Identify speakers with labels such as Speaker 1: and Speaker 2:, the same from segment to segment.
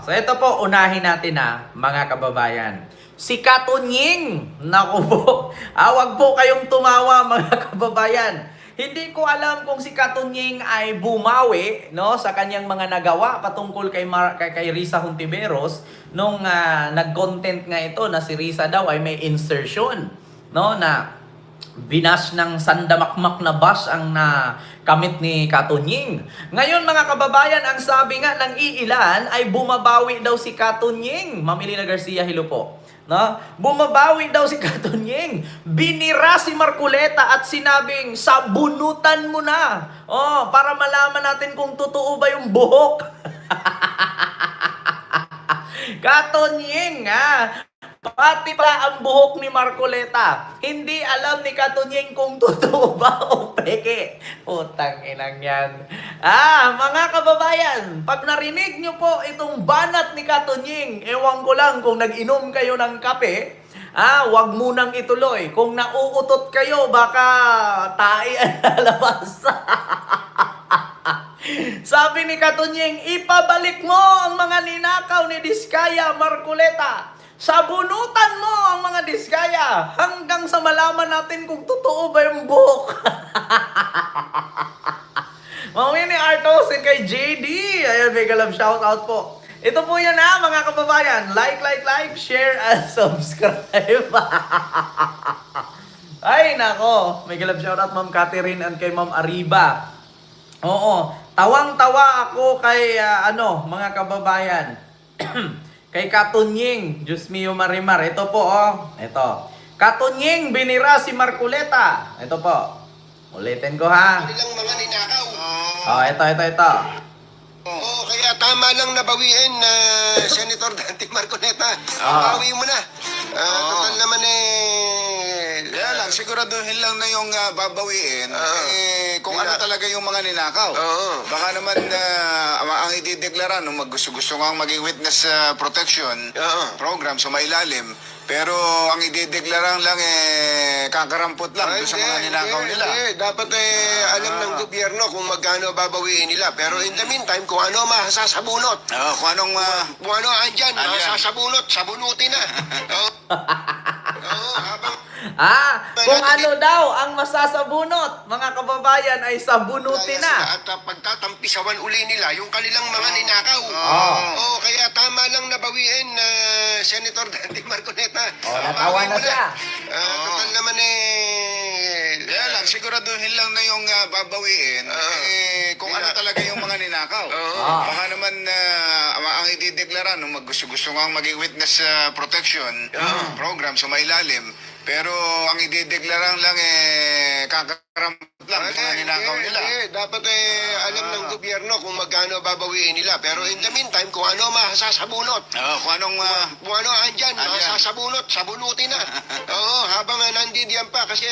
Speaker 1: So ito po, unahin natin mga kababayan. Si Katunying, naku po, wag po kayong tumawa mga kababayan. Hindi ko alam kung si Katunying ay bumawi no, sa kanyang mga nagawa patungkol kay Risa Hontiveros nung nag-content nga ito na si Risa daw ay may insertion no, na binas ng sandamakmak na bus ang kamit ni Katunying. Ngayon mga kababayan, ang sabi nga ng iilan ay bumabawi daw si Katunying. Ma'am Elena Garcia, hello po. No? Bumabawi daw si Katunying. Binira si Marcoleta at sinabing, sabunutan mo na. Para malaman natin kung totoo ba yung buhok. Katunying pati pa ang buhok ni Marcoleta. Hindi alam ni Katunying kung totoo ba o peke. Utang inang yan. Mga kababayan, pag narinig nyo po itong banat ni Katunying, ewan ko lang kung nag-inom kayo ng kape, wag munang ituloy. Kung nauutot kayo, baka tae ang lalabas. Sabi ni Katunying, ipabalik mo ang mga ninakaw ni Diskaya Marcoleta. Sabunutan mo ang mga Diskaya hanggang sa malaman natin kung totoo ba yung buhok. Mawini Artos and kay JD. Ayan, mega love shoutout po. Ito po yan mga kababayan. Like, share, and subscribe. Ay, nako. Mega love shoutout Ma'am Catherine and kay Ma'am Ariba. Oo. Tawang-tawa ako kay mga kababayan. Kay Katunying, Diyos mio Marimar. Ito po, Ito. Katunying, binira si Marcoleta. Ito po. Ulitin ko
Speaker 2: Kanilang mga ninakaw.
Speaker 1: Ito.
Speaker 2: Kaya tama lang nabawiin na Senator Dante Marcoleta. Bawi mo na. Total naman
Speaker 3: Kaya lang, siguraduhin lang na yung babawiin kung ano talaga yung mga ninakaw. Baka naman ang idideklara nung gusto kang maging witness protection program sa mailalim, pero ang idideklara lang kakarampot lang doon sa mga ninakaw nila.
Speaker 2: Dapat alam ng gobyerno kung magkano babawiin nila. Pero in the meantime, kung ano masasabunot.
Speaker 3: Kung anong...
Speaker 2: Kung ano andyan, masasabunot, sabunutin na. Habang
Speaker 1: kung ano daw ang masasabunot, mga kababayan, ay sabunutin na.
Speaker 2: At pagtatampisawan uli nila yung kanilang mga ninakaw. Kaya tama lang nabawiin na Senator Dante Marcoleta.
Speaker 1: Natawa na siya.
Speaker 2: Total naman
Speaker 3: Kaya lang, siguraduhin lang na yung babawiin kung ano talaga yung mga ninakaw. Baka naman ang idideklara nung gusto kang maging witness protection program sa mailalim, pero ang idideklara lang kakarampot lang sa mga ninakaw nila.
Speaker 2: Dapat alam ng gobyerno kung magkano babawiin nila. Pero in the meantime, kung ano masasabunot.
Speaker 3: Kung anong...
Speaker 2: Kung ano andyan, masasabunot, sabunutin na. Habang nandidiyan pa kasi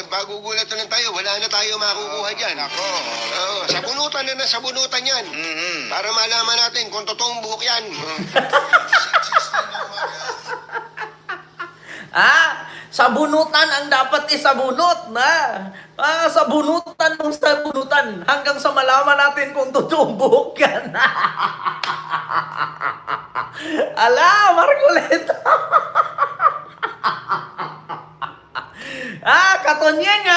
Speaker 2: bagugulat na lang tayo, wala na tayo makukuha dyan. Sabunutan na sabunutan yan. Para malaman natin kung totoong buhok yan.
Speaker 1: Sabunutan ang dapat isabunot na. Sabunutan ng sabunutan hanggang sa malaman natin kung totoong buhok yan. Ala, Marcoleta. Katunying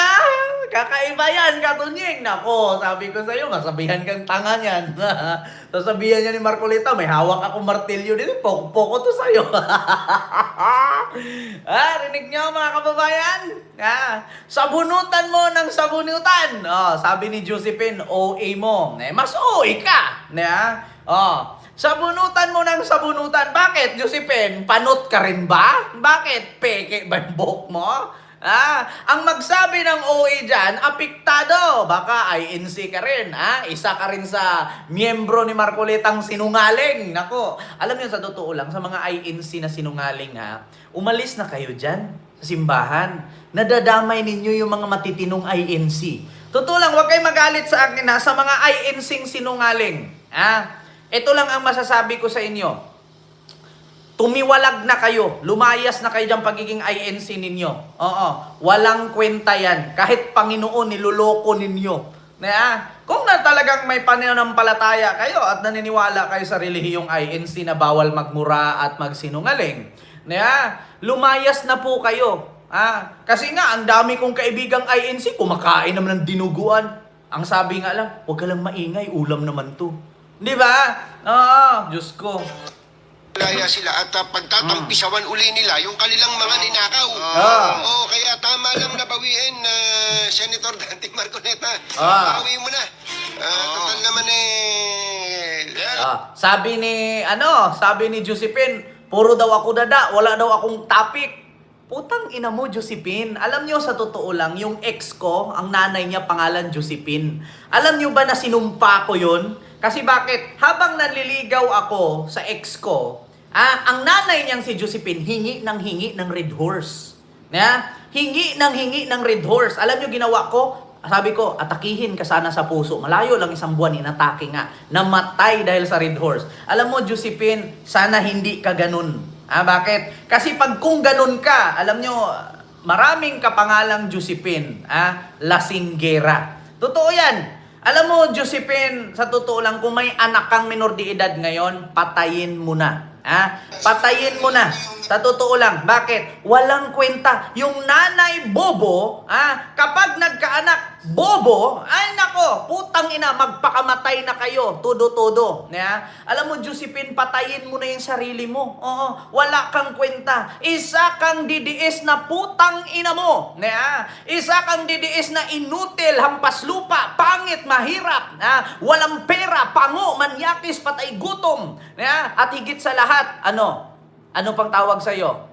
Speaker 1: kakaiba yan, Katunying. Nako, sabi ko sa'yo, masabihan kang tanga niyan. Sasabihan niya ni Marcoleta, may hawak akong martilyo dito, poko-poko to sa'yo. Rinig niyo mga kababayan? Sabunutan mo ng sabunutan. Sabi ni Josephine, OA mo. Mas OA ka. Sabunutan mo ng sabunutan. Bakit, Josephine? Panot ka rin ba? Bakit? Peke ba yung buhok mo? Ang magsabi ng OA dyan, apektado. Baka INC ka rin. Isa ka rin sa miyembro ni Marcoletang sinungaling. Nako, alam niyo sa totoo lang, sa mga INC na sinungaling umalis na kayo dyan sa simbahan. Nadadamay ninyo yung mga matitinong INC. Totoo lang, huwag kayo magalit sa akin sa mga INC sinungaling. Ito lang ang masasabi ko sa inyo. Tumiwalag na kayo. Lumayas na kayo dyan pagiging INC ninyo. Walang kwenta yan. Kahit Panginoon, niloloko ninyo. Kung na talagang may pananampalataya kayo at naniniwala kayo sa relihiyong INC na bawal magmura at magsinungaling, lumayas na po kayo. Kasi nga, ang dami kong kaibigang INC, kumakain naman ng dinuguan. Ang sabi nga lang, huwag ka lang maingay, ulam naman to. Di ba? Diyos ko.
Speaker 2: Laya sila at pagtatampisawan uli nila yung kanilang mga ninakaw. Kaya tama lang nabawiin Senator Dante Marcoleta. Bawi mo na. Total naman
Speaker 1: sabi ni Josephine, puro daw ako dada, wala daw akong topic. Putang ina mo, Josephine. Alam nyo, sa totoo lang, yung ex ko, ang nanay niya pangalan Josephine. Alam nyo ba na sinumpa ko yun? Kasi bakit? Habang nanliligaw ako sa ex ko, ang nanay niyang si Josephine, hingi ng red horse. Hingi ng red horse. Alam niyo ginawa ko? Sabi ko, atakihin ka sana sa puso. Malayo lang isang buwan, inatake nga. Namatay dahil sa red horse. Alam mo, Josephine, sana hindi ka ganun. Bakit? Kasi pag kung ganun ka, alam niyo, maraming kapangalang Josephine. Lasinggera. Totoo yan. Alam mo, Josephine, sa totoo lang, kung may anak kang minor de edad ngayon, patayin mo na. Patayin mo na. Sa totoo lang. Bakit? Walang kwenta. Yung nanay bobo, kapag nagkaanak, bobo, ay nako, putang ina, magpakamatay na kayo. Todo-todo. Alam mo, Josephine, patayin mo na yung sarili mo. Wala kang kwenta. Isa kang didiis na putang ina mo. Isa kang didiis na inutil, hampas lupa, pangit, mahirap. Walang pera, pango, manyakis, patay gutom. At higit sa lahat, ano pang tawag sa'yo?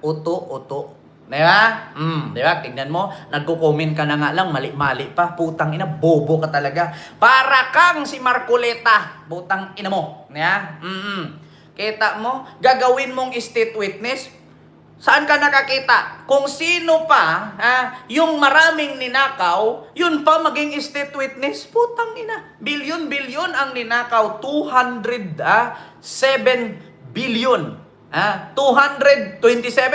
Speaker 1: Uto. Diba? Diba? Tignan mo, nagko-comment ka na nga lang, mali-mali pa. Putang ina, bobo ka talaga. Para kang si Marcoleta. Putang ina mo. Kita mo, gagawin mong state witness. Saan ka nakakita? Kung sino pa, yung maraming ninakaw, yun pa maging state witness. Putang ina. Bilyon-bilyon ang ninakaw. 207 billion. 227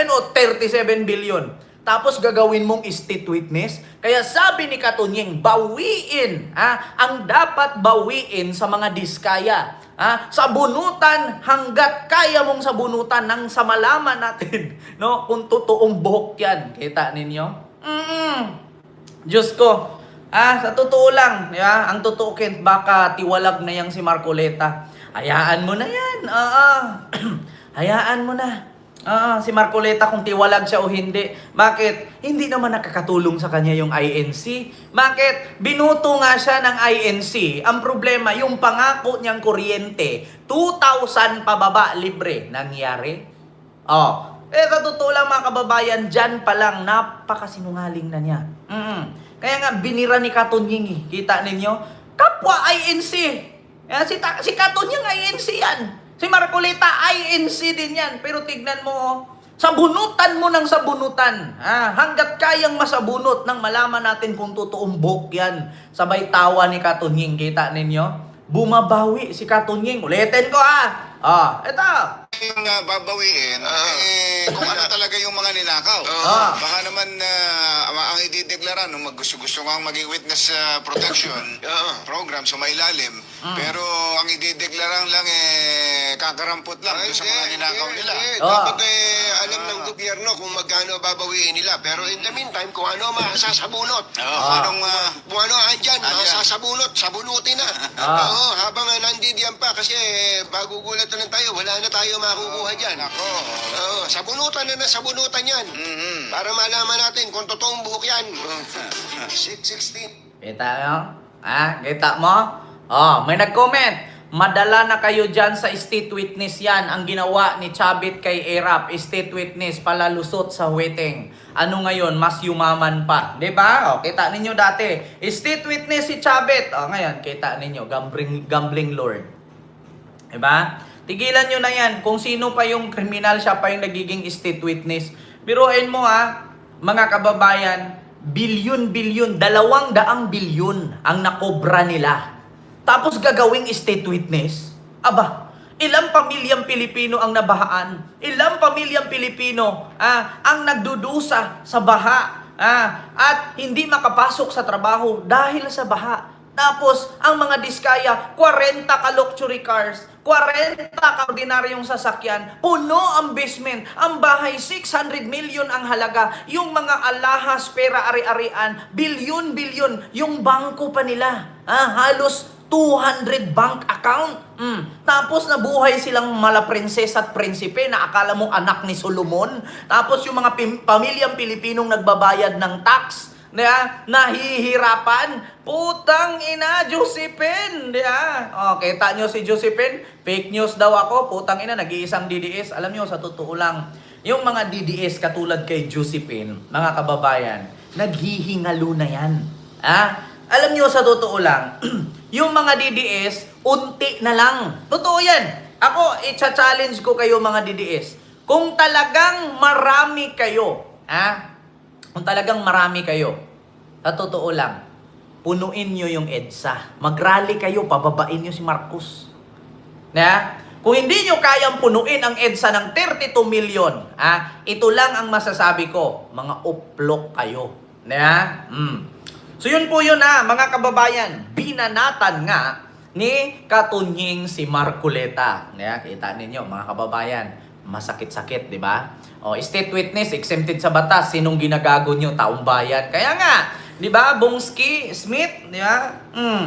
Speaker 1: o 37 billion. Tapos gagawin mong state witness. Kaya sabi ni Katunying, bawiin. Ang dapat bawiin sa mga diskaya. Sabunutan hanggat kaya mong sabunutan nang sa malaman natin kung totoong buhok yan. Kita ninyo? Diyos ko. Sa totoo lang, ang totoo Kent, baka tiwalag na yang si Marcoleta. Hayaan mo na yan. Hayaan mo na. Si Marcoleta kung tiwalag siya o hindi. Bakit? Hindi naman nakakatulong sa kanya yung INC. Bakit? Binuto nga siya ng INC. Ang problema, yung pangako niyang kuryente, 2,000 pababa libre. Nangyari? Sa totoo lang mga kababayan, dyan pa lang, napakasinungaling na niya. Kaya nga, binira ni Katunying. Kita ninyo? Kapwa INC. Si Katunying INC yan. Si Marcoleta INC din yan. Pero tignan mo, sabunutan mo ng sabunutan. Hanggat kayang masabunot nang malaman natin kung totoong buhok yan. Sabay tawa ni Katunying. Kita ninyo? Bumabawi si Katunying. Ulitin ko ito.
Speaker 3: Yung babawiin, kung ano talaga yung mga ninakaw. Baka naman ang idideklara nung gusto kang maging witness protection program sa mailalim. Pero ang idideklara lang kakarampot lang doon sa mga ninakaw nila.
Speaker 2: Dapat alam ng gobyerno kung magkano babawiin nila. Pero in the meantime, kung ano masasabunot. Kung ano andyan, masasabunot, sabunutin na. Habang nandidiyan pa kasi bagugulat na lang tayo, wala na tayo makukuha dyan. Sabunutan na sabunutan yan. Para malaman natin kung totoong buhok yan. 616.
Speaker 1: Kita mo? Kita mo? May nag-comment. Madala na kayo dyan sa state witness yan. Ang ginawa ni Chabit kay Erap, state witness, palalusot sa waiting. Ano ngayon? Mas yumaman pa. Diba? Kita ninyo dati. State witness si Chabit. Ngayon, kita ninyo. Gambling lord. Diba? Tigilan nyo na yan. Kung sino pa yung kriminal, siya pa yung nagiging state witness. Biruin mo mga kababayan, bilyon-bilyon, 200 bilyon ang nakobra nila. Tapos gagawing state witness? Ilang pamilyang Pilipino ang nabahaan? Ilang pamilyang Pilipino ang nagdudusa sa baha? At hindi makapasok sa trabaho dahil sa baha. Tapos, ang mga diskaya, 40 ka luxury cars, 40 ka ordinaryong sasakyan, puno ang basement, ang bahay, 600 million ang halaga, yung mga alahas, pera, ari-arian, bilyon-bilyon, yung bangko pa nila, halos 200 bank account. Tapos nabuhay silang malaprinses at prinsipe na akala mo anak ni Solomon. Tapos yung mga pamilyang Pilipinong nagbabayad ng tax, nahihirapan. Putang ina, Josephine. Kita nyo si Josephine? Fake news daw ako. Putang ina, nag-iisang DDS. Alam nyo, sa totoo lang, yung mga DDS katulad kay Josephine, mga kababayan, naghihingalo na yan. Alam nyo, sa totoo lang, yung mga DDS, unti na lang. Totoo yan. Ako, i-challenge ko kayo mga DDS. Kung talagang marami kayo, kung talagang marami kayo, sa totoo lang, punuin nyo yung EDSA. Mag-rally kayo, pababain nyo si Marcos. Kung hindi nyo kayang punuin ang EDSA ng 32 million, ito lang ang masasabi ko, mga uplok kayo. So yun po yun mga kababayan, binanatan nga ni Katunying si Marcoleta. Kita ninyo mga kababayan, masakit-sakit, di ba? State witness, exempted sa batas, sinong ginagago nyo? Taong bayan. Kaya nga, di ba, Bongski, Smith, di ba?